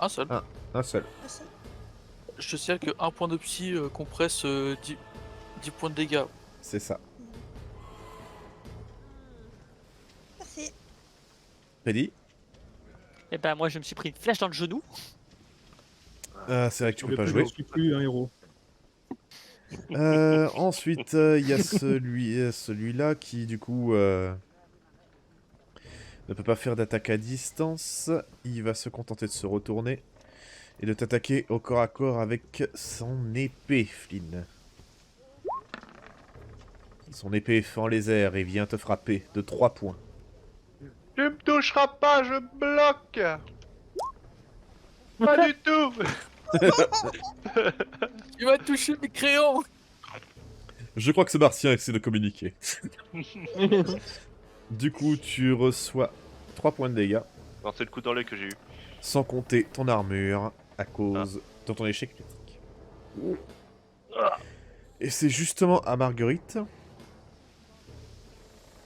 Un seul. Un seul. Ah, ça. Je te signale que 1 point de psy compresse 10 points de dégâts. C'est ça. Parfait. Freddy? Et ben moi je me suis pris une flèche dans le genou. Ah, c'est vrai que tu peux pas jouer. Je suis plus un héros. Ensuite, il y a celui-là qui, du coup, ne peut pas faire d'attaque à distance. Il va se contenter de se retourner et de t'attaquer au corps à corps avec son épée, Flynn. Son épée fend les airs et vient te frapper de 3 points. Tu me toucheras pas, je bloque. Pas du tout. Tu vas toucher mes crayons. Je crois que ce martien essaie de communiquer. Du coup, tu reçois 3 points de dégâts, Non, c'est le coup dans l'œil que j'ai eu. sans compter ton armure, à cause de ton échec critique. Et c'est justement à Marguerite.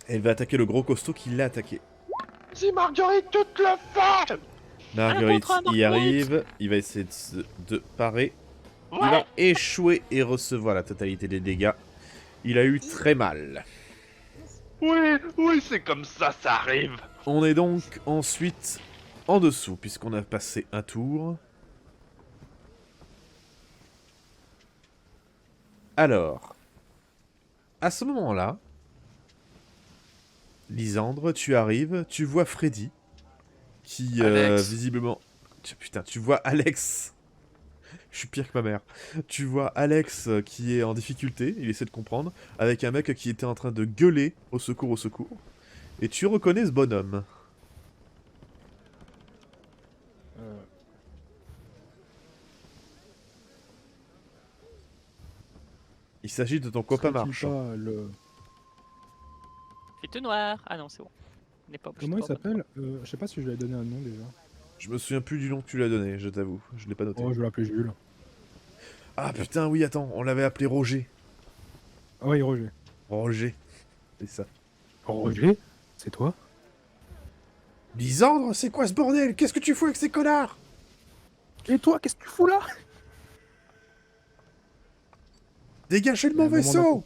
Elle va attaquer le gros costaud qui l'a attaqué. Si Marguerite, tu te le fais. Marguerite contre un y Marguerite. arrive, il va essayer de parer. Il Ouais. va échouer et recevoir la totalité des dégâts. Il a eu très mal. Oui, c'est comme ça arrive. On est donc ensuite en dessous, puisqu'on a passé un tour. Alors, à ce moment-là, Lysandre, tu arrives, tu vois Freddy, qui Alex. visiblement... Putain, tu vois Alex. Je suis pire que ma mère. Tu vois Alex qui est en difficulté, il essaie de comprendre, avec un mec qui était en train de gueuler au secours, au secours. Et tu reconnais ce bonhomme. Il s'agit de ton copain Serait-il marchand. pas le... Fait tout noir. Ah non c'est bon. On n'est pas obligé Comment de il voir s'appelle Je sais pas si je lui ai donné un nom déjà. Je me souviens plus du nom que tu l'as donné, je t'avoue. Je l'ai pas noté. Oh, je vais l'appeler Jules. Ah putain, oui, attends, on l'avait appelé Roger. Ah oui, Roger. Roger. C'est ça. Roger C'est toi? Lysandre, c'est quoi ce bordel? Qu'est-ce que tu fous avec ces connards? Et toi, qu'est-ce que tu fous là? Dégagez de Il y a mon un moment vaisseau!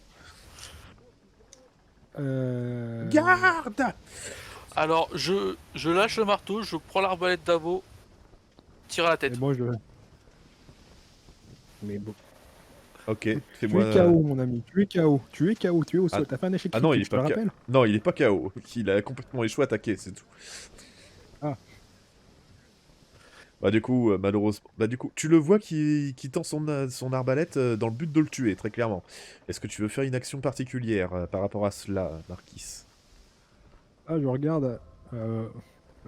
Garde! Alors je lâche le marteau, je prends l'arbalète d'Avo, tire à la Et tête. moi, je le... Mais bon. Ok, Tu fais-moi... es KO, mon ami. Tu es KO. Tu es KO. Tu es au sol. Ah. T'as fait un échec Ah non, il critique, est je te pas le KO. rappelle. Non, il est pas KO. Il a complètement échoué à attaquer, c'est tout. Ah. Bah du coup, malheureusement... Bah du coup, tu le vois qui tend son arbalète dans le but de le tuer, très clairement. Est-ce que tu veux faire une action particulière par rapport à cela, Marquis? Ah, je regarde.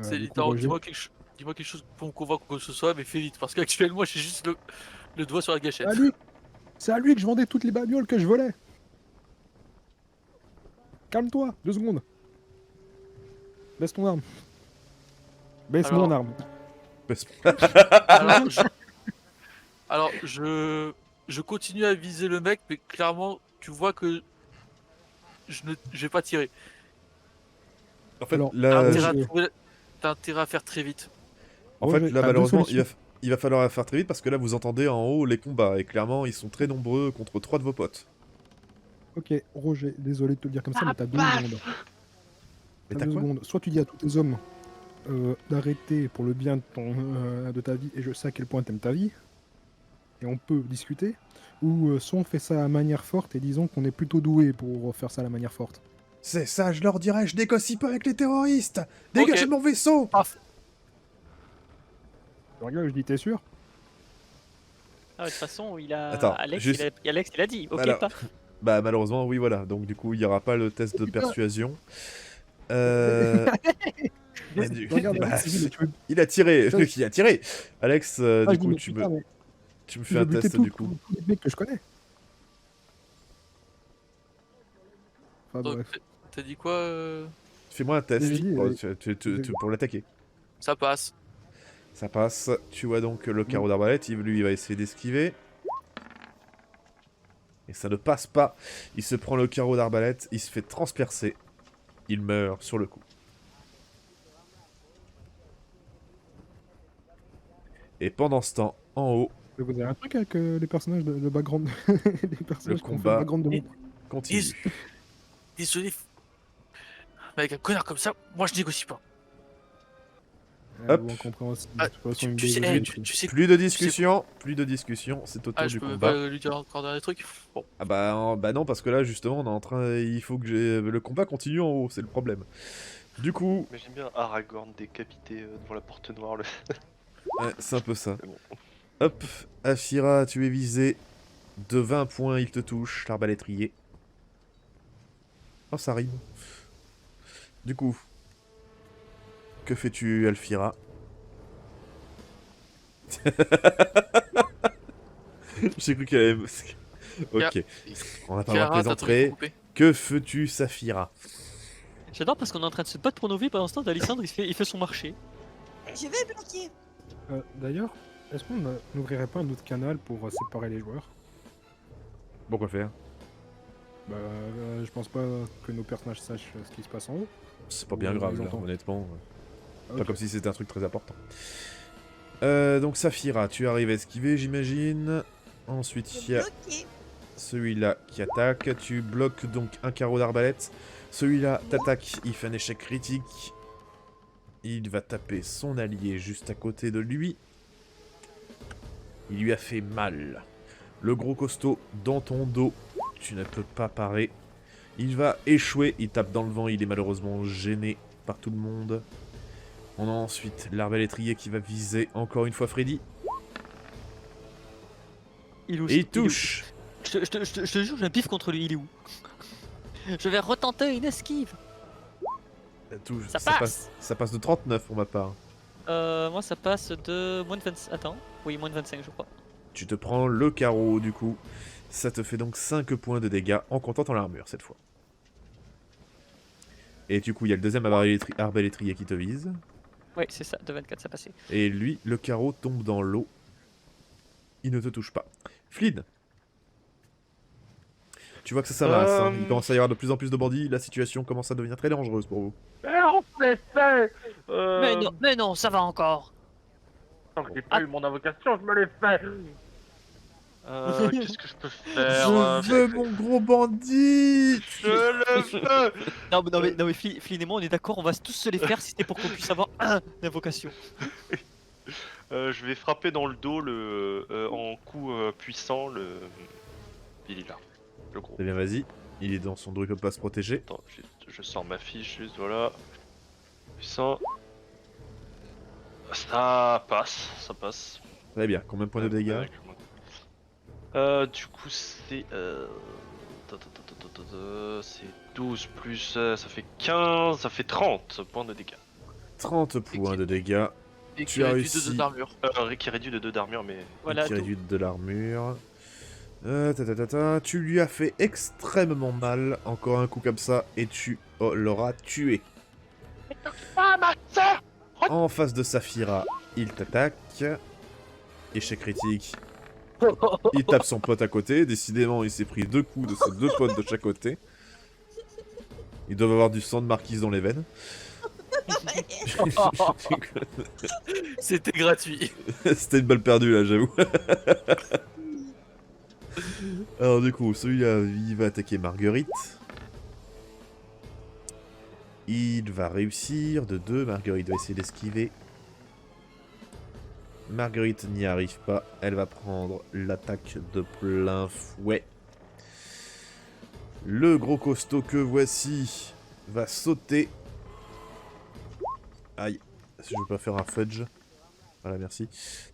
C'est du coup, littéralement, Roger. dis-moi quelque chose pour me convaincre que ce soit, mais fais vite, parce qu'actuellement j'ai juste le doigt sur la gâchette. C'est à lui. C'est à lui que je vendais toutes les babioles que je volais. Calme-toi, 2 secondes. Baisse ton arme. Baisse Alors- mon arme. Alors, je continue à viser le mec, mais clairement, tu vois que je vais pas tirer. En fait, Alors, T'as là, intérêt, à je- trouver- t'as intérêt à faire très vite. en fait, Roger, là t'as deux malheureusement, solutions. il va falloir faire très vite parce que là, vous entendez en haut les combats. Et clairement, ils sont très nombreux contre 3 de vos potes. Ok, Roger, désolé de te le dire comme ça, mais t'as 2 bah. secondes. Mais T'as t'as 2 quoi? secondes. Soit tu dis à tous tes hommes d'arrêter pour le bien de ta vie, et je sais à quel point t'aimes ta vie, et on peut discuter, ou soit on fait ça à manière forte, et disons qu'on est plutôt doué pour faire ça à la manière forte. C'est ça, je leur dirais, je négocie pas avec les terroristes! Dégagez Ok. de mon vaisseau! Je regarde, je dis, t'es sûr? Ah, de toute façon il a... Attends, Alex, juste- Alex il a dit. Ok Alors- pas. Bah malheureusement, oui, voilà. Donc du coup, il n'y aura pas le test de Putain. persuasion. Bah, du- Regarde, bah, Alex, il dit, mais tu veux- il a tiré, Putain. il a tiré. Alex, Ah, du je dis, coup, mais tu putain, me mais tu fais veux un buter test tous du coup. tous les mecs que je connais. Enfin Donc, bref. t'as dit quoi Fais-moi un test J'ai dit, pour l'attaquer. Ça passe. Ça passe. Tu vois donc le carreau d'arbalète. Lui, il va essayer d'esquiver. Et ça ne passe pas. Il se prend le carreau d'arbalète. Il se fait transpercer. Il meurt sur le coup. Et pendant ce temps, en haut, Vous avez un truc avec les personnages de background. Les personnages qui ont fait combat. le background de mon. continue. Désolé. Mais avec un connard comme ça, moi je négocie pas. Hop. Ou incompréhensible. Ah, De toute façon, tu, une tu sais, BO, tu sais Plus de discussion, c'est au tour Ah, du je peux combat. pas lui dire encore des trucs. Bon, Ah bah non, parce que là, justement, on est en train... Il faut que le combat continue en haut, c'est le problème. Du coup, Mais j'aime bien Aragorn décapité devant la porte noire. ouais, c'est un peu ça. C'est bon. Hop, Ashira, tu es visé de 20 points, il te touche, l'arbalétrier. Oh, ça rime. Du coup, que fais-tu, Alfira? J'ai cru qu'elle allait... Ok, on n'a pas le droit de Chiara, t'as tout plaisanter. coupé. Que fais-tu, Saphira? J'adore parce qu'on est en train de se battre pour nos vies pendant ce temps. Alessandre il fait son marché. Je vais bloquer. D'ailleurs, est-ce qu'on n'ouvrirait pas un autre canal pour séparer les joueurs? Pourquoi faire? Bah, je pense pas que nos personnages sachent ce qui se passe en haut. C'est pas bien Ou grave, ils là, entendent. honnêtement. Ah, Pas ok. comme si c'était un truc très important. Donc Saphira, tu arrives à esquiver, j'imagine. Ensuite, il y a Bloqué. celui-là qui attaque. Tu bloques donc un carreau d'arbalète. Celui-là t'attaque, il fait un échec critique. Il va taper son allié juste à côté de lui. Il lui a fait mal. Le gros costaud dans ton dos. Tu ne peux pas parer. Il va échouer. Il tape dans le vent. Il est malheureusement gêné par tout le monde. On a ensuite l'arbalétrier qui va viser encore une fois Freddy. Il est où, Et il est où touche. Je te jure, j'ai un pif contre lui, il est où? Je vais retenter une esquive. Ça touche. Ça passe. Ça passe de 39 pour ma part. Moi ça passe de moins de 25. Attends, oui, moins de 25 je crois. Tu te prends le carreau du coup. Ça te fait donc 5 points de dégâts en comptant ton armure cette fois. Et du coup, il y a le deuxième arbalétrier qui te vise. Oui, c'est ça, de 24 ça passait. Et lui, le carreau tombe dans l'eau. Il ne te touche pas. Flynn, tu vois que ça masse. Hein. Il commence à y avoir de plus en plus de bandits. La situation commence à devenir très dangereuse pour vous. Mais on s'est fait Mais non, ça va encore. Tant que j'ai pas eu mon invocation, je me l'ai fait. Qu'est-ce que je peux faire Je veux mon gros bandit. Je le veux. Non mais Flynn et moi on est d'accord, on va tous se les faire si c'était pour qu'on puisse avoir un invocation. Je vais frapper dans le dos en coup puissant il est là, le gros. Eh bien, vas-y. Il est dans son truc pas se protéger. Attends, je sors ma fiche juste, voilà. Puissant. Ça passe. Très bien. Combien de points de dégâts? Du coup c'est... c'est 12 plus... ça fait 15, ça fait 30 points de dégâts. 30 points de dégâts. Et Tu qui as a réussi. réussi 2 d'armure. Qui réduit de 2 d'armure, mais... Voilà, Qui tout. réduit de l'armure. Tu lui as fait extrêmement mal. Encore un coup comme ça et tu l'auras tué. Ah, ma sœur! En face de Saphira, il t'attaque. Échec critique. Il tape son pote à côté. Décidément, il s'est pris 2 coups de ses 2 potes de chaque côté. Ils doivent avoir du sang de marquise dans les veines. C'était gratuit. C'était une balle perdue là, j'avoue. Alors du coup, celui-là, il va attaquer Marguerite. Il va réussir de 2. Marguerite va essayer d'esquiver. Marguerite n'y arrive pas. Elle va prendre l'attaque de plein fouet. Le gros costaud que voici va sauter. Aïe. Si je veux pas faire un fudge. Voilà, merci.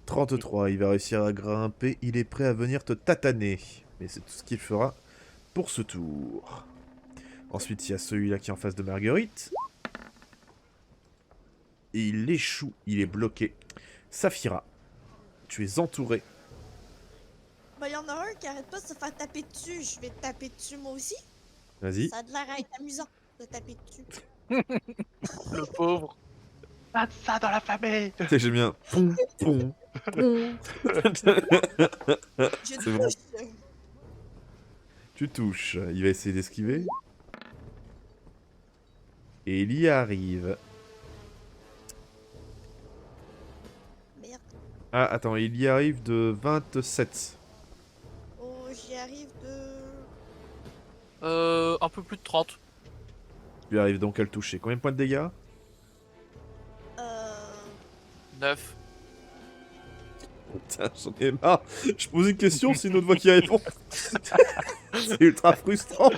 33, il va réussir à grimper. Il est prêt à venir te tataner. Mais c'est tout ce qu'il fera pour ce tour. Ensuite, il y a celui-là qui est en face de Marguerite. Il échoue, il est bloqué. Saphira, tu es entouré. Bah, y'en a un qui arrête pas de se faire taper dessus. Je vais te taper dessus moi aussi. Vas-y. Ça a de l'air à être amusant de taper dessus. Le pauvre. Pas de ça dans la famille. J'aime bien. Poum, poum, poum. Je C'est bon. touche. Tu touches. Il va essayer d'esquiver. Et il y arrive. Merde. Ah, attends, il y arrive de 27. Oh, j'y arrive de... Un peu plus de 30. Tu lui arrives donc à le toucher. Combien de points de dégâts? Euh... 9. Putain, j'en ai marre. Je pose une question, c'est une autre voix qui répond. C'est ultra frustrant.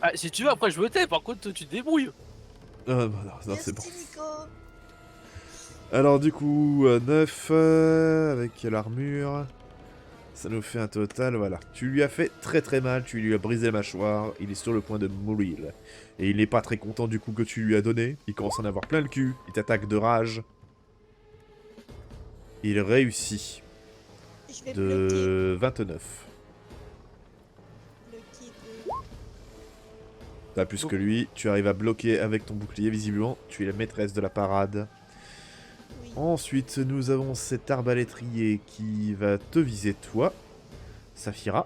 Ah, si tu veux, après je me tais, par contre, tu te débrouilles. Ah, bah non, c'est bon. Merci, Nico. Alors du coup, 9 avec l'armure, ça nous fait un total, voilà. Tu lui as fait très très mal, tu lui as brisé la mâchoire, il est sur le point de mourir. Et il n'est pas très content du coup que tu lui as donné, il commence à en avoir plein le cul, il t'attaque de rage. Il réussit Je vais de 29. bloquer de... T'as plus que lui, tu arrives à bloquer avec ton bouclier visiblement, tu es la maîtresse de la parade. Oui. Ensuite, nous avons cet arbalétrier qui va te viser toi, Saphira.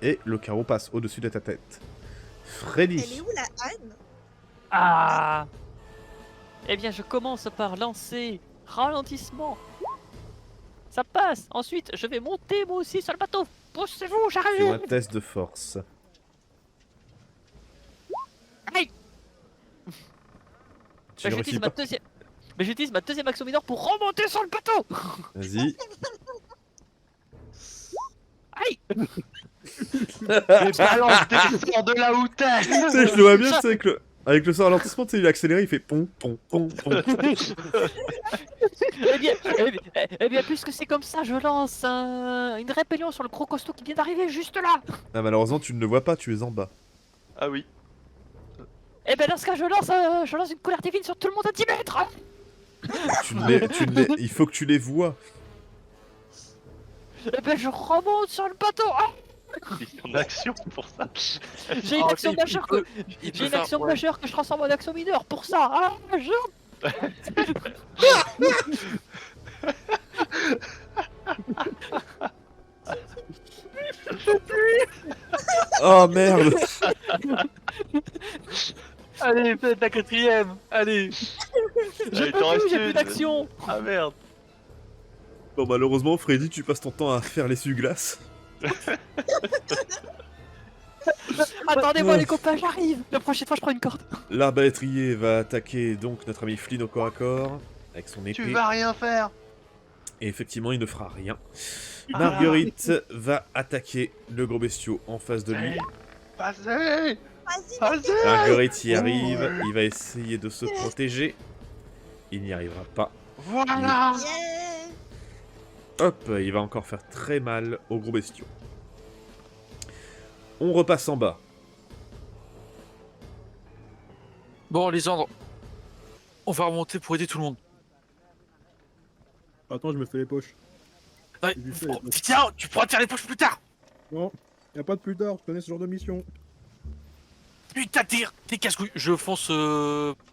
Et le carreau passe au-dessus de ta tête. Elle est Freddy, où la Anne? Ah. Eh bien, je commence par lancer ralentissement. Ça passe. Ensuite, je vais monter moi aussi sur le bateau. Poussez-vous, fais un j'arrive. test de force. Aïe. Tu ne réussis pas. Mais j'utilise ma deuxième action mineure pour remonter sur le bateau. Vas-y. Aïe. Mais balance des sorts de là où t'es. Tu sais, je le vois bien, tu sais, avec le sort ralentissement, tu sais, il a accéléré, il fait pom, pom, pom, pom. Eh bien, puisque c'est comme ça, je lance une rébellion sur le gros costaud qui vient d'arriver juste là. Ah, malheureusement, tu ne le vois pas, tu es en bas. Ah oui. Eh bien, dans ce cas, je lance une colère divine sur tout le monde à 10 mètres. Il faut que tu les vois. Eh ben, je remonte sur le bateau. Ah, Il est en action pour ça. j'ai une Oh, action majeure que il j'ai peut une faire- action ouais. majeure que je transforme en action mineure pour ça. Ah, je... Oh merde. Allez, faites la quatrième. Allez. Je Allez, peux t'en plus, restes j'ai plus une. d'action. Ah merde. Bon, malheureusement, Freddy, tu passes ton temps à faire l'essuie-glace. Attendez-moi les copains, j'arrive. La prochaine fois, je prends une corde. L'arbalétrier va attaquer donc notre ami Flynn au corps à corps avec son épée. Tu vas rien faire. Et effectivement, il ne fera rien. Marguerite va attaquer le gros bestiau en face de lui. Vas-y. Vas-y, Vas-y. Marguerite y arrive, il va essayer de se protéger. Il n'y arrivera pas. Voilà. yeah. Hop, il va encore faire très mal au gros bestiau. On repasse en bas. Bon, Lisandre. On va remonter pour aider tout le monde. Attends, je me fais les poches. Ouais, J'ai vu ça, les poches. tiens, tu pourras te faire les poches plus tard. Non, y a pas de plus tard, je connais ce genre de mission. Putain, t'es casse-couille. Je fonce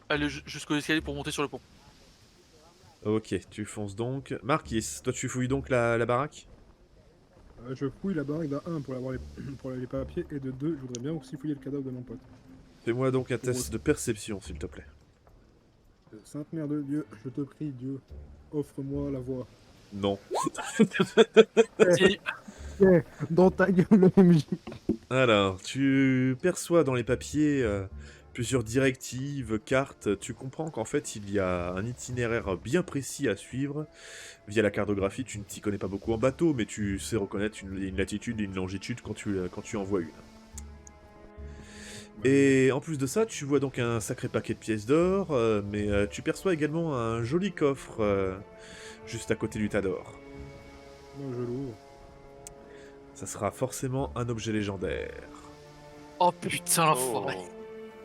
allez, jusqu'au escalier pour monter sur le pont. Ok, tu fonces donc. Marquis, toi tu fouilles donc la baraque? Je fouille la baraque d'un 1 pour avoir pour les papiers, et de 2, je voudrais bien aussi fouiller le cadavre de mon pote. Fais-moi donc un test de perception, s'il te plaît. Sainte Mère de Dieu, je te prie, Dieu, offre-moi la voix. Non. Si. Dans ta gueule, le MJ. Alors, tu perçois dans les papiers plusieurs directives, cartes. Tu comprends qu'en fait, il y a un itinéraire bien précis à suivre. Via la cartographie, tu ne t'y connais pas beaucoup en bateau, mais tu sais reconnaître une latitude et une longitude quand tu en vois une. Et en plus de ça, tu vois donc un sacré paquet de pièces d'or, mais tu perçois également un joli coffre juste à côté du tas d'or. Moi, je l'ouvre. Ça sera forcément un objet légendaire. Oh putain, l'enfoiré.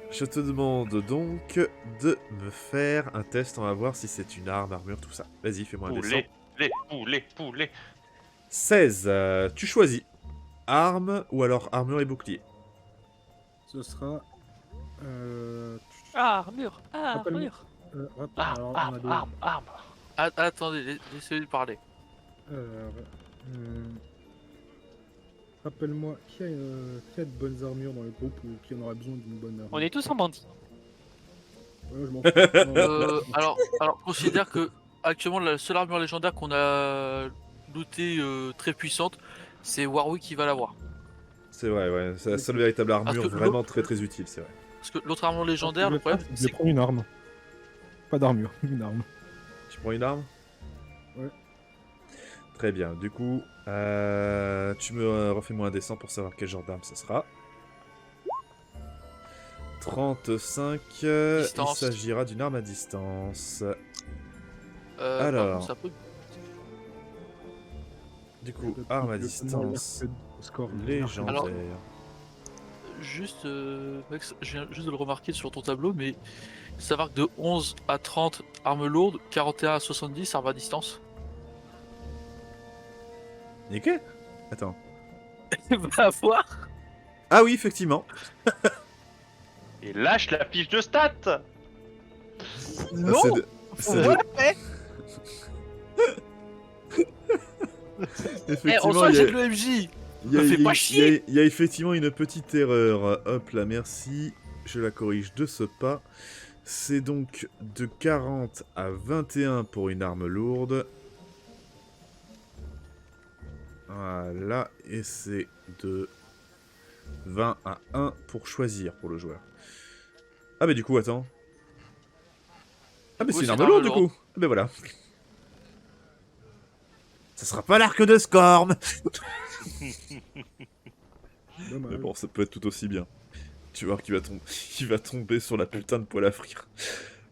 Je te demande donc de me faire un test, on va voir si c'est une arme, armure, tout ça. Vas-y, fais-moi un dessin. Poulet. 16, tu choisis. Arme ou alors armure et bouclier. Ce sera... Armure, Rappelle-moi. armure. Alors, on a deux. Arme. Attendez, laissez-lui parler. Alors, rappelle-moi, qui a de bonnes armures dans le groupe ou qui en aura besoin d'une bonne armure? On est tous en bandit. Ouais, je m'en fous. Non, Alors, considère que actuellement la seule armure légendaire qu'on a lootée très puissante, c'est Warwick qui va l'avoir. C'est vrai, ouais. C'est la seule véritable armure que vraiment très très utile, c'est vrai. Parce que l'autre armure Ce légendaire, que le je vais faire, problème, c'est que je vais c'est prendre une arme. Pas d'armure, une arme. Tu prends une arme? Ouais. Très bien. Du coup, tu me refais-moi un dessin pour savoir quel genre d'arme ça sera. 35. Il Distance. s'agira d'une arme à distance. par Alors. contre, ça peut- Du coup, Depuis arme à que le distance Fnac fait score légendaire. Alors- Juste, Max, je viens juste de le remarquer sur ton tableau, mais savoir que de 11 à 30 armes lourdes, 41 à 70 armes à distance. Nickel. Attends. Va voir. Ah oui, effectivement. Et lâche la fiche de stats. Non. C'est de- c'est de- Ouais. On Effectivement, sent que il y j'ai a- de l'OMJ. il y a- me fais il y a- pas chier. il y a effectivement une petite erreur. Hop là, merci. Je la corrige de ce pas. C'est donc de 40 à 21 pour une arme lourde. Voilà, et c'est de 20 à 1 pour choisir pour le joueur. Ah bah du coup, attends. Ah mais Oui, c'est une c'est arme une lourde arme du coup. Ah bah voilà. Ça sera pas l'arc de Scorn. Dommage. Mais bon, ça peut être tout aussi bien. Tu vois qu'il va, il va tomber sur la putain de poêle à frire.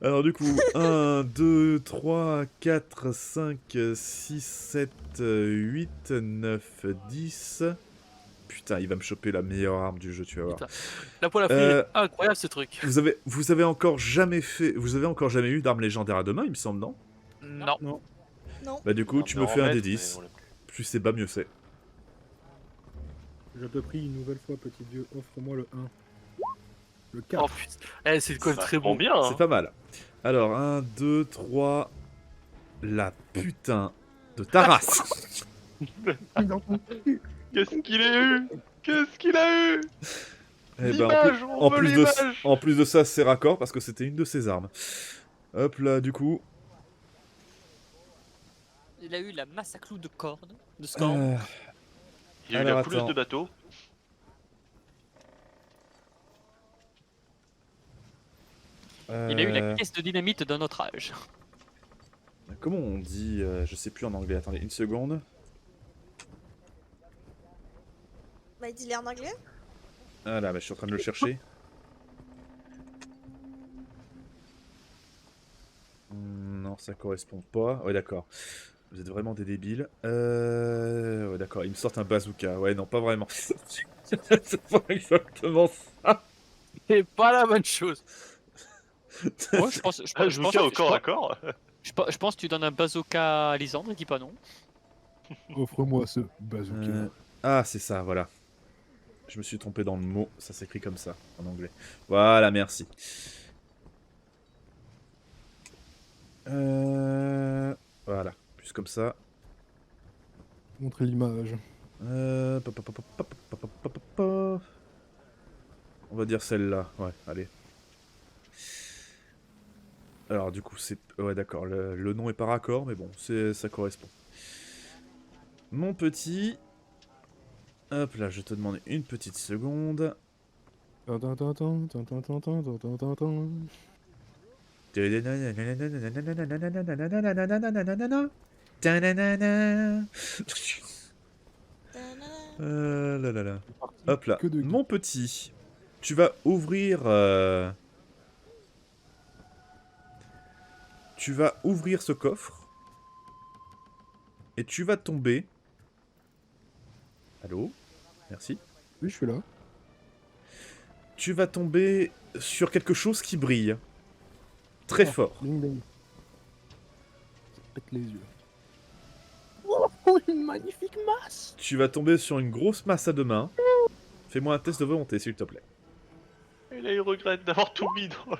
Alors du coup, 1, 2, 3, 4, 5, 6, 7, 8, 9, 10... Putain, il va me choper la meilleure arme du jeu, tu vas voir. Putain. La poêle à frire, incroyable ce truc. Vous avez encore jamais eu d'arme légendaire à deux mains, il me semble, non? Non. Non. Non. Bah du coup, On tu peut me en fais un mettre, des 10. mais on l'a plus. Plus c'est bas, mieux c'est. Je te prie une nouvelle fois, petit vieux, offre-moi le 1. Le Oh 4. putain. Eh, c'est quand même Ça très prend bon. bien. Hein. C'est pas mal. Alors, 1, 2, 3... La putain de ta race. Qu'est-ce qu'il a eu? Qu'est-ce qu'il a eu? Eh ben, L'image, on en veut plus l'image. en plus de ça, c'est raccord parce que c'était une de ses armes. Hop là, du coup. Il a eu la massacre de cordes de Scorn. euh, Il a eu Alors, la pouleuse attends. de bateau. Il a eu la euh, caisse de dynamite d'un autre âge. Comment on dit je sais plus en anglais. Attendez, une seconde. Bah, dis-les en anglais. Ah là, bah, je suis en train de le chercher. Non, ça correspond pas. Ouais, d'accord. Vous êtes vraiment des débiles. Ouais, d'accord. Ils me sortent un bazooka. Ouais, non, pas vraiment. C'est pas exactement ça. C'est pas la bonne chose. Ouais, je pense, Ah, je vous tiens au corps à corps. je pense que tu donnes un bazooka à Lisandre, il dit pas non. Offre-moi ce bazooka. Ah, c'est ça, voilà. Je me suis trompé dans le mot. Ça s'écrit comme ça, en anglais. Voilà, merci. Voilà, plus comme ça. Montrez l'image. On va dire celle-là. Ouais, allez. Alors, du coup, c'est... Ouais, d'accord. Le nom est pas raccord, mais bon, ça correspond. Mon petit... Hop là, je te demande une petite seconde. Là, là, là. Hop là, Que de mon petit, tu vas ouvrir... Tu vas ouvrir ce coffre. Et tu vas tomber... Allô? Merci. Oui, je suis là. Tu vas tomber sur quelque chose qui brille. Très Oh. fort. Bing bing. Ça pète les yeux. Oh, une magnifique masse. Tu vas tomber sur une grosse masse à deux mains. Fais-moi un test de volonté, s'il te plaît. Et là, il regrette d'avoir tout mis dans... Ouais,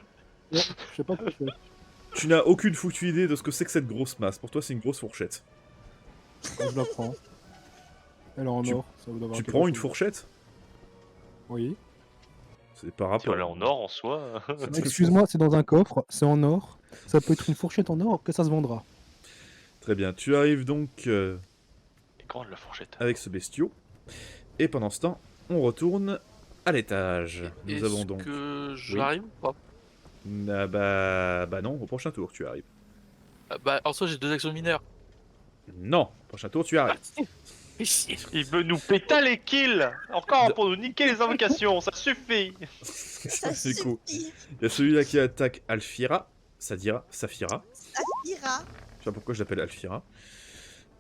je sais pas quoi faire. Tu n'as aucune foutue idée de ce que c'est que cette grosse masse. Pour toi, c'est une grosse fourchette. Je la prends. Elle est en Tu- or. Ça vous doit avoir Tu quelque prends une chose. fourchette? Oui. C'est par Si rapport. on est en or en soi. Excuse-moi, c'est dans un coffre, c'est en or. Ça peut être une fourchette en or que ça se vendra. Très bien, tu arrives donc Et grande la fourchette. avec ce bestiau. Et pendant ce temps, on retourne à l'étage. Nous avons donc... que j'arrive ou pas? Ah bah non, au prochain tour tu arrives. Bah, en soi, j'ai 2 actions mineures. Non, prochain tour tu arrives. Il veut nous péter les kills. Encore De- pour nous niquer les invocations, ça suffit. Ça C'est cool. suffit. Il y a celui-là qui attaque Alfira, Safira. Ça ira. Je sais pas pourquoi je l'appelle Alfira.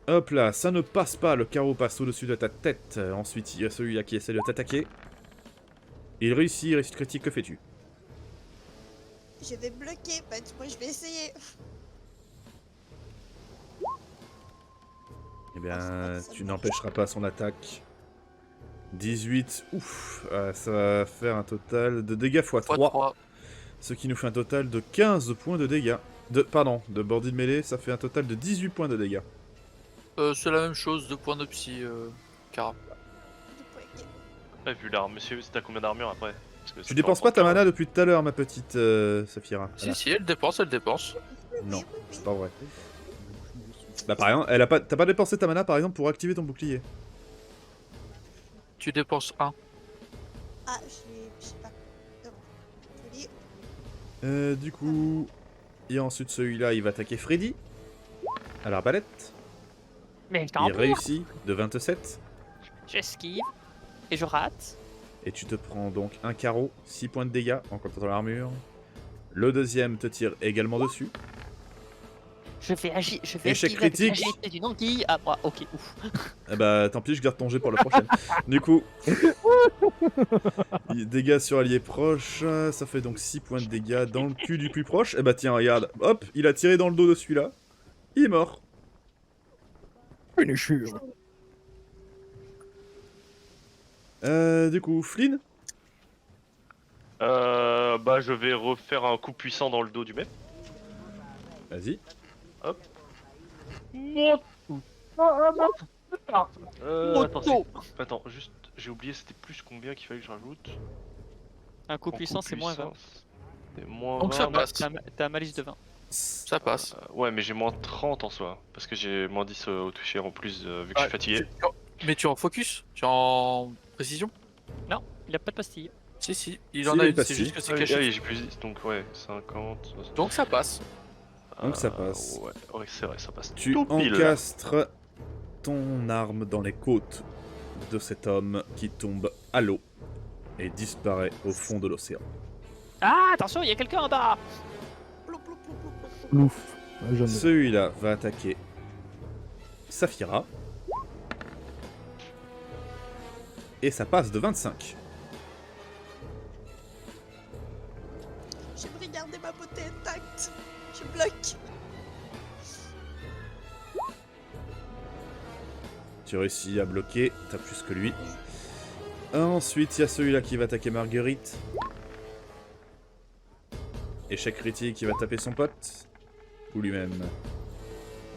Hop là, ça ne passe pas, le carreau passe au-dessus de ta tête. Ensuite, il y a celui-là qui essaie de t'attaquer. Il réussit critique, que fais-tu? Je vais bloquer. Ben, moi, je vais essayer. Eh bien, ça tu marche. n'empêcheras pas son attaque. 18, ouf, ça va faire un total de dégâts x 3. 3. Ce qui nous fait un total de 15 points de dégâts. De bandit de mêlée, ça fait un total de 18 points de dégâts. C'est la même chose, 2 points de psy, Kara. Ouais, vu l'arme, monsieur, t'as combien d'armure après? Parce que Tu c'est dépenses pas ta encore- mana depuis tout à l'heure, ma petite Safira. Si, si, elle dépense, elle dépense. Non, c'est pas vrai. Bah par exemple, t'as pas dépensé ta mana par exemple pour activer ton bouclier. Tu dépenses 1. Ah, je sais pas. Non. Joli. Du coup... Et ensuite celui-là, il va attaquer Freddy. À l'arbalète. Mais Il t'en réussit de 27. J'esquive. Et je rate. Et tu te prends donc un carreau, 6 points de dégâts en comptant l'armure. Le deuxième te tire également dessus. Je vais agir. Je vais Échec esquiver avec critique. l'agilité d'une anguille. Ah, bah, ok, ouf. Eh bah tant pis, je garde ton jet pour la prochaine. Du coup... Dégâts sur allié proche, ça fait donc 6 points de dégâts dans le cul du plus proche. Eh bah tiens, regarde, hop, il a tiré dans le dos de celui-là. Il est mort. Finisher. Du coup, Flynn. Bah, je vais refaire un coup puissant dans le dos du mec. Vas-y. Attends, juste, j'ai oublié, c'était plus combien qu'il fallait que je rajoute. Un coup En puissant, c'est moins 20. C'est moins Donc ça 20. passe. T'as un malus de 20. Ça passe. Ouais, mais j'ai moins 30 en soi. Parce que j'ai moins 10 au toucher en plus, vu que je Ouais, suis fatigué. Mais tu es en focus? Tu es en précision? Non, il a pas de pastille. Si, si, il Si, en il a a une, une c'est juste que c'est Ah oui, caché. j'ai plus 10, donc ouais, 50. 60. Donc ça passe. Donc ça passe. Ouais, c'est vrai, ça passe. Tu tout pile. encastres ton arme dans les côtes de cet homme qui tombe à l'eau et disparaît au fond de l'océan. Ah, attention, il y a quelqu'un en bas. Plou, plou, plou, plou, plou, plou. Ouf. Ah, jamais. Celui-là va attaquer Safira. Et ça passe de 25. J'aimerais garder ma beauté intacte. Je bloque. Tu réussis à bloquer, t'as plus que lui. Ensuite, il y a celui-là qui va attaquer Marguerite. Échec critique, il va taper son pote. Ou lui-même.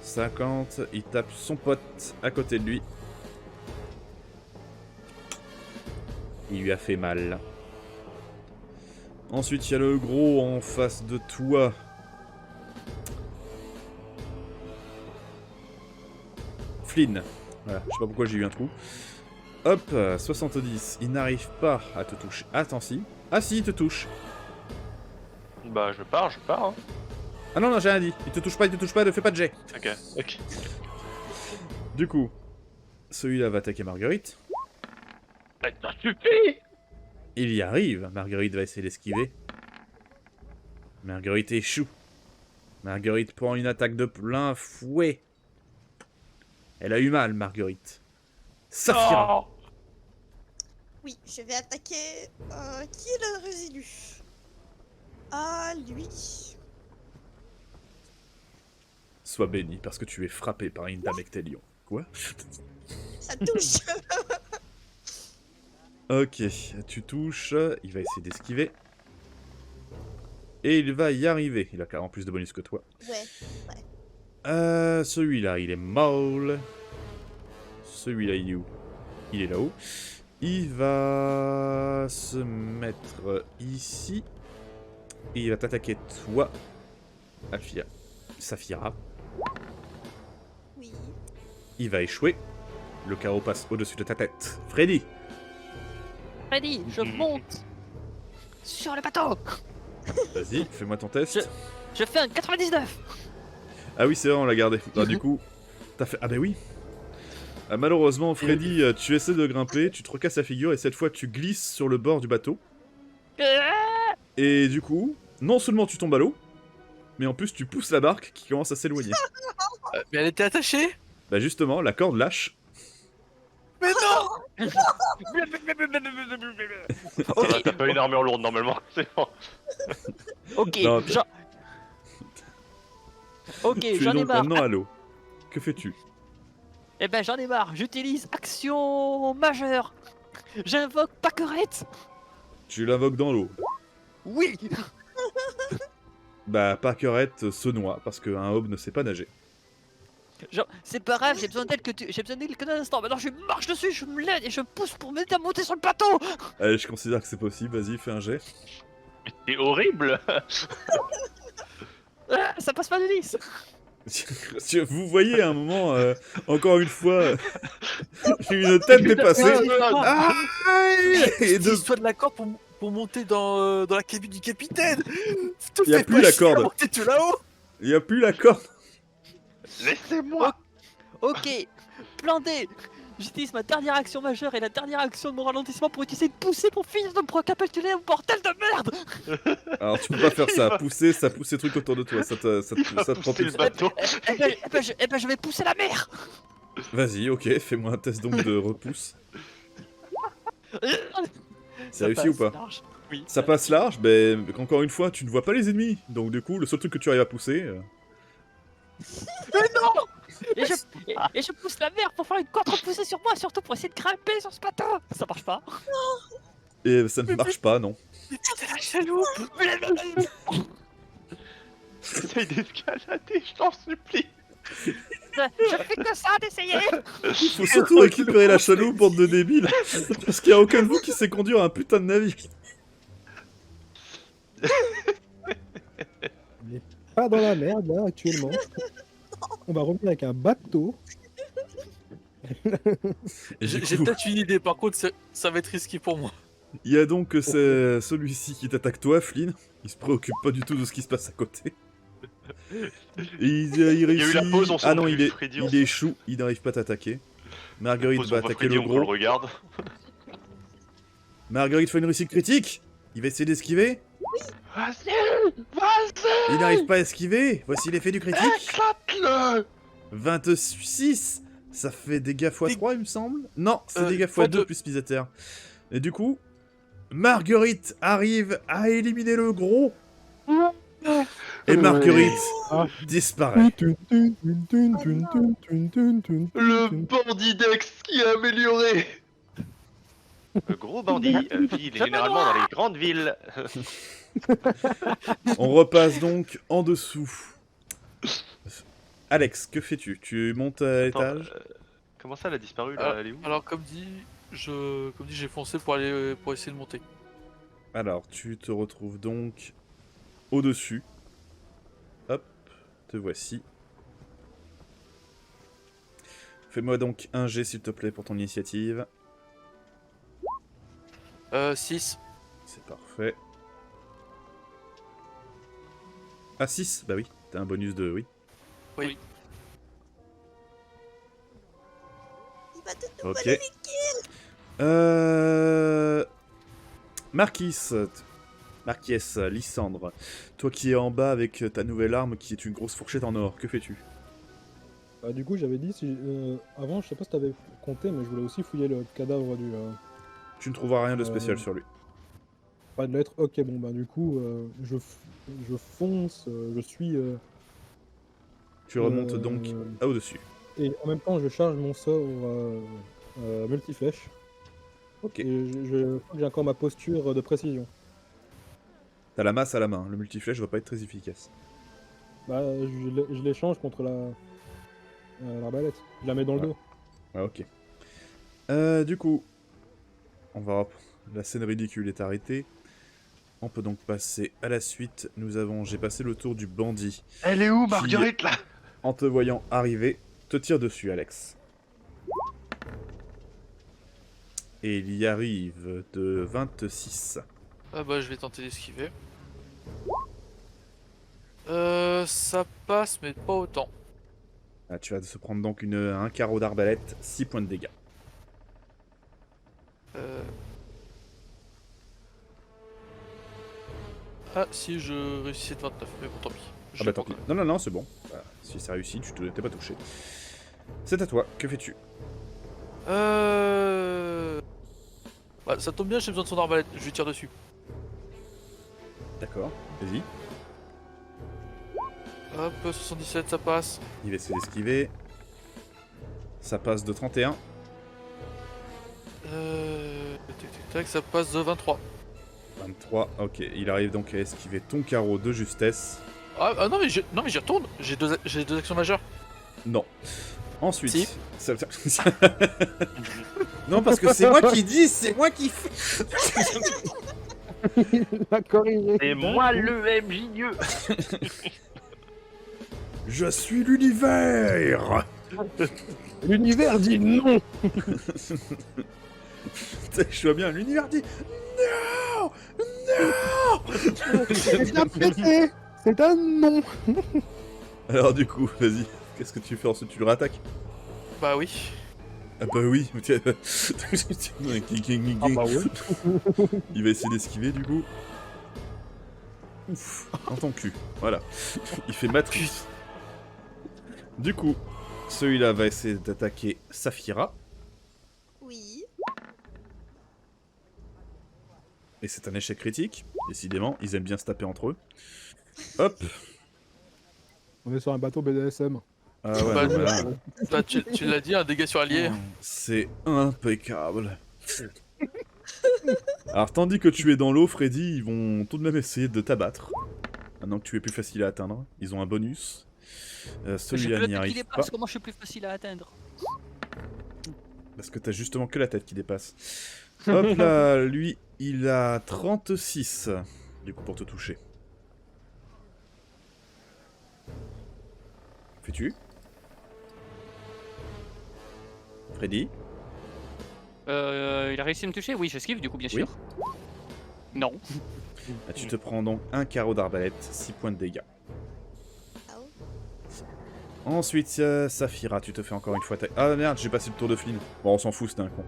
50, il tape son pote à côté de lui. Il lui a fait mal. Ensuite, il y a le gros en face de toi. Flynn. Voilà, je sais pas pourquoi j'ai eu un trou. Hop, 70. Il n'arrive pas à te toucher. Attends, si. Ah si, il te touche. Bah, je pars, hein. Ah non, non, j'ai rien dit. Il te touche pas, ne fais pas de jet. Ok. Du coup, celui-là va attaquer Marguerite. Ça suffit. Il y arrive. Marguerite va essayer d'esquiver. Marguerite échoue. Marguerite prend une attaque de plein fouet. Elle a eu mal, Marguerite. Safira. Oui, je vais attaquer. Qui est le résidu? Ah, lui. Sois béni, parce que tu es frappé par une dame Ectelion. Quoi? Ça touche. Ok, tu touches. Il va essayer d'esquiver. Et il va y arriver. Il a carrément plus de bonus que toi. Ouais. Celui-là, il est mort. Celui-là, il est où? Il est là-haut. Il va se mettre ici. Et il va t'attaquer toi, Alfia. Saphira. Oui. Il va échouer. Le carreau passe au-dessus de ta tête. Freddy. Freddy, je monte sur le bateau. Vas-y, fais-moi ton test. Je fais un 99. Ah oui, c'est vrai, on l'a gardé. Bah, du coup, t'as fait... Ah bah oui. Ah, malheureusement, Freddy, tu essaies de grimper, tu te recasses la figure et cette fois tu glisses sur le bord du bateau. Et du coup, non seulement tu tombes à l'eau, mais en plus tu pousses la barque qui commence à s'éloigner. Mais elle était attachée. Bah justement, la corde lâche. Mais non. Ok, T'as pas une armure lourde normalement, c'est bon. ok, Non, ok, Tu es j'en ai donc marre. maintenant à l'eau. Que fais-tu? Eh ben j'en ai marre, j'utilise action majeure. J'invoque Paquerette. Tu l'invoques dans l'eau. Oui. Bah, Parkerette se noie parce qu'un hob ne sait pas nager. Genre, c'est pas grave, j'ai besoin d'elle que d'un instant. Maintenant je marche dessus, je me l'aide et je pousse pour m'aider à monter sur le bateau. Allez, je considère que c'est possible, vas-y, fais un jet. C'est horrible. Ah, ça passe pas de 10. Vous voyez à un moment, encore une fois, une tête dépassée. Ah, et de... Toi de la corde pour monter dans la cabine du capitaine. Y a plus la corde. T'es là-haut. Il n'y a plus la corde. Laissez-moi. Ok, plan D. J'utilise ma dernière action majeure et la dernière action de mon ralentissement pour utiliser une poussée pour finir de me recapituler au bordel de merde. Alors tu peux pas faire ça, pousser, ça pousse les trucs autour de toi, ça te Pousser propulse le pas. bateau. Eh ben je vais pousser la mer. Vas-y, ok, fais-moi un test donc de repousse. C'est Ça réussi ou passe pas? large. Oui. Ça passe large, mais encore une fois, tu ne vois pas les ennemis. Donc du coup, le seul truc que tu arrives à pousser... Et je pousse la mer pour faire une contre-poussée sur moi, surtout pour essayer de grimper sur ce bateau. Ça marche pas. Et ça ne marche pas, non. C'est la chaloupe. Essaye d'escalader, je t'en supplie. Je fais que ça d'essayer. Il faut surtout récupérer la chaloupe, bande de débiles. Parce qu'il n'y a aucun de vous qui sait conduire un putain de navire. On est pas dans la merde là actuellement. On va revenir avec un bateau. Et du J'ai coup, peut-être une idée. Par contre, ça va être risqué pour moi. il y a donc celui-ci qui t'attaque toi, Flynn. Il se préoccupe pas du tout de ce qui se passe à côté. Et il réussit... Il y a eu la pause, on s'en Ah non, occupe, il Freddy, on il échoue, il n'arrive pas à t'attaquer. Marguerite Pose, va on voit attaquer Freddy, le on le gros. regarde. Marguerite fait une réussite critique. Il va essayer d'esquiver. Vas-y, vas-y. Il n'arrive pas à esquiver. Voici l'effet du critique. Éclate-le. 26. Ça fait dégâts x3, il me semble. Non, c'est dégâts fois x2 deux. plus misateur. Et du coup, Marguerite arrive à éliminer le gros. Et Marguerite Ah. disparaît. Le bandit Dex qui a amélioré. Le gros bandit vit généralement dans les grandes villes. On repasse donc en dessous. Alex, que fais-tu? Tu montes à Attends, l'étage? comment ça, elle a disparu là? Elle est où? Alors comme dit, j'ai foncé pour essayer de monter. Alors, tu te retrouves donc au-dessus. Hop, te voici. Fais-moi donc un jet, s'il te plaît, pour ton initiative. 6. C'est parfait. Ah, 6? Bah oui, t'as un bonus de... Oui. Oui. Il va te Ok. voler Marquis, Lysandre, toi qui es en bas avec ta nouvelle arme qui est une grosse fourchette en or, que fais-tu? Bah, du coup, j'avais dit, avant, je sais pas si t'avais compté, mais je voulais aussi fouiller le cadavre du. Tu ne trouveras rien de spécial Euh, sur lui. Pas de lettre. Ok, bon, bah, du coup, je fonce, je suis. Tu remontes donc au-dessus. Et en même temps, je charge mon sort multiflèche. Ok. Et je crois que j'ai encore ma posture de précision. T'as la masse à la main, le multiflèche va pas être très efficace. Bah, je l'échange contre l'arbalète. Je la mets dans le Ouais. dos. Ah, ok. Du coup, on va... La scène ridicule est arrêtée. On peut donc passer à la suite. Nous avons... J'ai passé le tour du bandit. Elle est où, Marguerite, là? En te voyant arriver, te tire dessus, Alex. Et il y arrive de 26. Ah bah je vais tenter d'esquiver. Ça passe mais pas autant. Ah, tu vas se prendre donc un carreau d'arbalète, 6 points de dégâts. Ah si je réussissais de 29, mais bon tant pis. Je Ah bah l'ai tant pas pis. quand même. Non, non, non, c'est bon. Bah, si ça réussit, tu t'es pas touché. C'est à toi, que fais-tu? Bah, ça tombe bien, j'ai besoin de son arbalète, je lui tire dessus. D'accord, vas-y. Hop, 77, ça passe. Il va essayer d'esquiver. Ça passe de 31. Tac tac tac, ça passe de 23. 23, ok. Il arrive donc à esquiver ton carreau de justesse. Ah non mais j'y retourne, j'ai deux actions majeures. Non. Ensuite... Si. ça- non, parce que c'est moi qui dis, c'est moi qui fais... La corrigé. C'est moi le MJ. Je suis l'univers. L'univers dit non. Je vois bien, l'univers dit... Non. C'est bien pressé. C'est un non. Alors du coup, vas-y. Qu'est-ce que tu fais ensuite? Tu le rattaques? Bah oui. Ah bah oui. Ah bah oui. Il va essayer d'esquiver du coup. Ouf, dans ton cul. Voilà. Il fait matrice. Du coup, celui-là va essayer d'attaquer Saphira. Oui. Et c'est un échec critique. Décidément, ils aiment bien se taper entre eux. Hop. On est sur un bateau BDSM. Ah ouais, Bah, non, mais là, Bah, tu l'as dit, un dégât sur allié. c'est impeccable. Alors, tandis que tu es dans l'eau, Freddy, ils vont tout de même essayer de t'abattre. Maintenant que tu es plus facile à atteindre, ils ont un bonus. J'ai Celui-là que n'y la tête qui arrive pas. dépasse, comment je suis plus facile à atteindre? Parce que t'as justement que la tête qui dépasse. Hop là, lui, il a 36. Du coup, pour te toucher. Fais-tu Freddy? Il a réussi à me toucher? Oui, j'esquive du coup, bien sûr. Non. Ah, tu te prends donc un carreau d'arbalète, 6 points de dégâts. Ah oh. Ensuite, Saphira, tu te fais encore une fois Ah merde, j'ai passé le tour de Flynn. Bon, on s'en fout, c'était un con.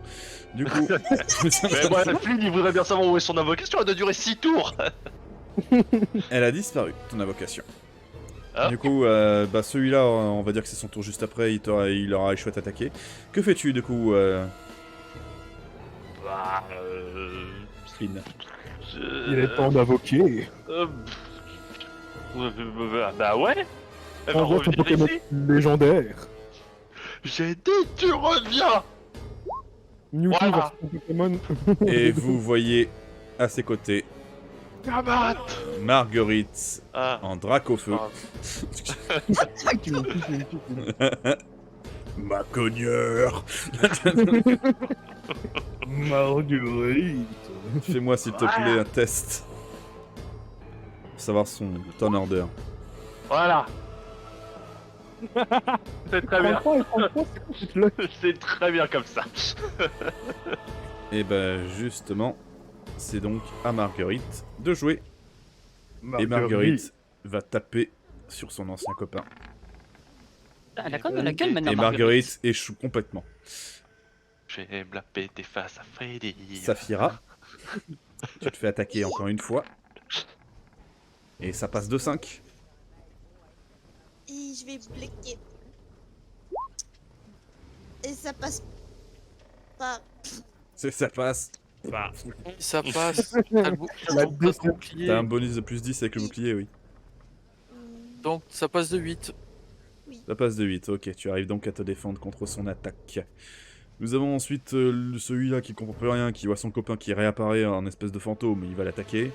Du coup... Mais moi, Flynn, il voudrait bien savoir où est son invocation, elle doit durer 6 tours. Elle a disparu, ton invocation. Ah. Du coup, bah celui-là, on va dire que c'est son tour juste après, il aura échoué à t'attaquer. Que fais-tu, du coup, Bah, Flynn? Il est temps d'invoquer. Bah ouais. Elle va Envoie ton revenir Pokémon ici. légendaire. J'ai dit, tu reviens. Mewtwo Voilà. version Pokémon. Et vous voyez à ses côtés Kabat. Marguerite Ah. en drac au feu. Ah. Ma cogneur. Marguerite. Fais-moi s'il te plaît un test. Pour savoir ton order. Voilà. C'est très bien. C'est très bien comme ça. Et ben justement, c'est donc à Marguerite de jouer. Et Marguerite va taper sur son ancien copain. Elle a quand même la gueule maintenant. Et Marguerite échoue complètement. Je vais me la péter face à Freddy. Saphira, tu te fais attaquer encore une fois. Et ça passe de 5. Et je vais bloquer. Et ça passe pas. Ça passe. Ça passe. T'as le La donc, passe bouclier. T'as un bonus de plus 10 avec le bouclier, oui. Donc ça passe de 8. Ça passe de 8, ok. Tu arrives donc à te défendre contre son attaque. Nous avons ensuite celui-là qui comprend plus rien, qui voit son copain qui réapparaît en espèce de fantôme, il va l'attaquer.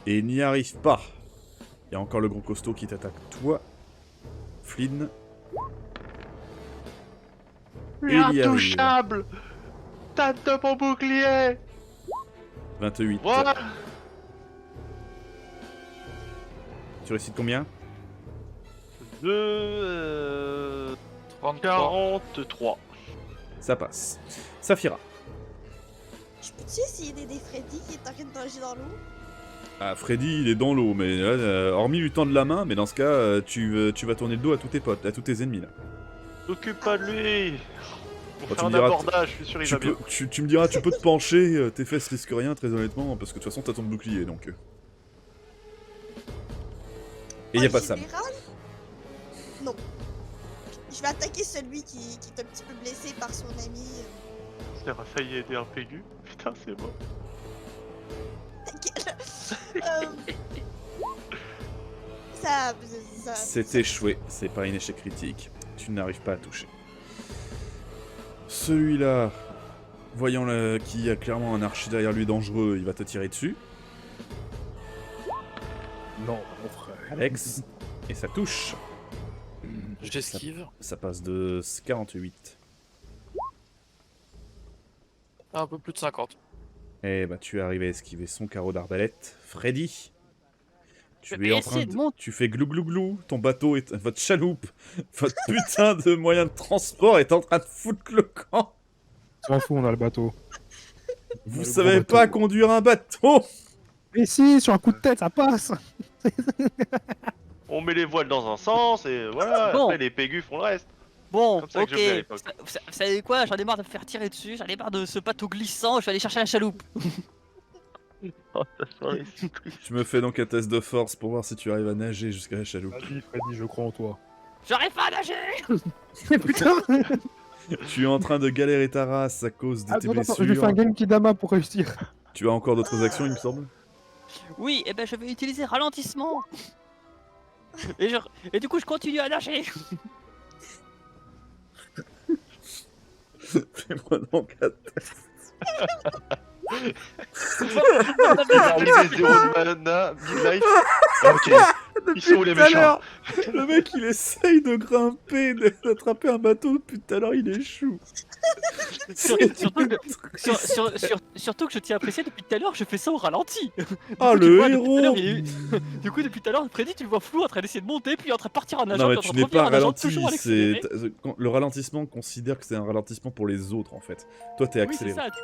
Et il n'y arrive pas. Il y a encore le gros costaud qui t'attaque toi, Flynn. Et il y arrive. Intouchable. putain de mon bouclier. 28. Voilà. Tu récites combien? De 33. 43. Ça passe. Saphira. Je peux-tu essayer d'aider Freddy qui est en train de nager dans l'eau? Ah, Freddy, il est dans l'eau, mais hormis lui tendre la main, mais dans ce cas, tu vas tourner le dos à tous tes potes, à tous tes ennemis là. T'occupe pas de lui. On Bah, fait tu un me diras, abordage, je suis sûr il va bien. Tu me diras, tu peux te pencher, tes fesses risquent rien, très honnêtement, parce que de toute façon, t'as ton bouclier donc. Et y a En pas Sam. général, non. Je vais attaquer celui qui est un petit peu blessé par son ami. J'ai failli aider un Pégu. Putain, c'est bon. Ça. C'est échoué, c'est pas un échec critique. Tu n'arrives pas à toucher. Celui-là, voyant qu'il y a clairement un archer derrière lui dangereux, il va te tirer dessus. Non, mon frère. Alex, et ça touche. J'esquive. Ça passe de 48. Un peu plus de 50. Eh bah tu arrives à esquiver son carreau d'arbalète. Freddy, tu Mais es en essayez train de monter. Tu fais glou glou glou, ton bateau est... Votre chaloupe, votre putain de moyen de transport est en train de foutre le camp. S'en fout, on a le bateau. Vous le savez gros pas bateau. conduire un bateau. Mais si, sur un coup de tête, ça passe. On met les voiles dans un sens et voilà. Bon. Après les Pégus font le reste. Bon, Comme ça que ok. je faisais à l'époque. Vous savez quoi? J'en ai marre de me faire tirer dessus, j'en ai marre de ce bateau glissant, je vais aller chercher la chaloupe. Tu me fais donc un test de force pour voir si tu arrives à nager jusqu'à la chaloupe. Vas-y, Freddy, je crois en toi. J'arrive pas à nager. Putain. Tu es en train de galérer ta race à cause de tes Attends, blessures. je lui fais un Genki Dama pour réussir. Tu as encore d'autres actions, il me semble. Oui, et ben je vais utiliser ralentissement. Et du coup je continue à nager. Fais-moi donc un test. Il est arrivé 0 de mana, midlife. Ok. Ils sont où les Tout à méchants? l'heure, le mec il essaye de grimper, d'attraper un bateau, depuis tout à l'heure il échoue. Surtout que je tiens à préciser, depuis tout à l'heure je fais ça au ralenti. Ah Du coup, tu le vois, depuis tout à héros. l'heure, Du coup depuis tout à l'heure Freddy tu le vois flou en train d'essayer de monter puis en train de partir en nageant. Non mais puis en tu train de n'es pas revenir en nageant, ralenti, toujours à c'est l'accéléré. le ralentissement considère que c'est un ralentissement pour les autres en fait. Toi t'es Oui c'est accéléré. ça.